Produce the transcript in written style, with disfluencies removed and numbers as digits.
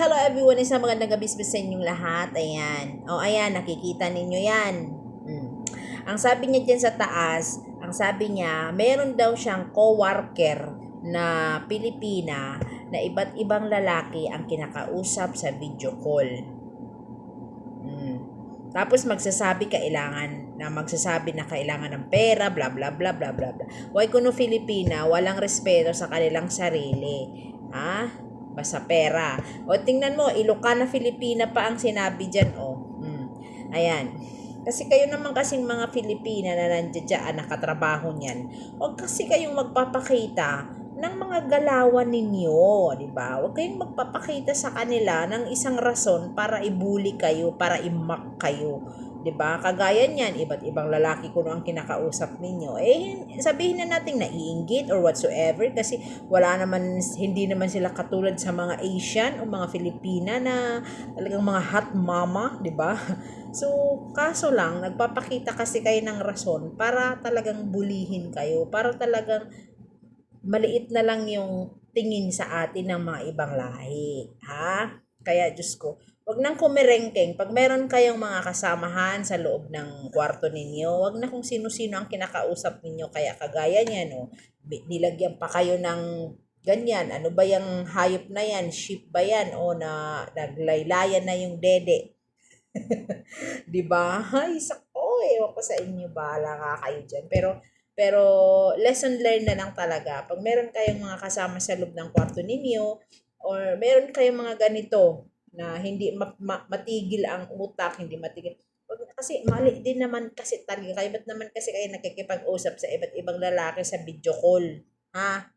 Hello everyone, isang magandang gabi sa inyong lahat. Ayan. O ayan, nakikita ninyo yan. Ang sabi niya dyan sa taas, ang sabi niya, meron daw siyang co-worker na Pilipina na iba't ibang lalaki ang kinakausap sa video call. Tapos magsasabi na kailangan ng pera, bla bla bla bla bla bla. Why kuno Filipina, walang respeto sa kanilang sarili. Ha? Basta pera. O tingnan mo, Ilocana Filipina pa ang sinabi dyan, Ayan. Kasi kayo naman kasing mga Filipina na nandiyan dyan, nakatrabaho niyan. Huwag kasi kayong magpapakita ng mga galawan ninyo, di ba? Huwag kayong magpapakita sa kanila ng isang rason para i-bully kayo, para i-mock kayo. 'Di ba? Kagaya niyan, iba't ibang lalaki kuno ang kinakausap ninyo. Sabihin na nating naiinggit or whatsoever kasi hindi naman sila katulad sa mga Asian o mga Filipina na talagang mga hot mama, 'di ba? So, kaso lang nagpapakita kasi kayo ng rason para talagang bulihin kayo, para talagang maliit na lang yung tingin sa atin ng mga ibang lahi. Ha? Kaya, Diyos ko, wag nang kumirengkeng. Pag meron kayong mga kasamahan sa loob ng kwarto ninyo, wag na kung sino-sino ang kinakausap ninyo. Kaya kagaya niyan, nilagyan pa kayo ng ganyan. Ano ba yung hayop na yan? Sheep ba yan? O naglaylayan na yung dede. Di ba? Ay, sako, ewan ko sa inyo, bahala nga kayo dyan. Pero lesson learned na lang talaga. Pag meron kayong mga kasama sa loob ng kwarto ninyo, or meron kayong mga ganito na hindi matigil ang utak, hindi matigil. Kasi mali din naman kasi talaga kayo. Ba't naman kasi kayo nakikipag-usap sa iba't ibang lalaki sa video call? Ha?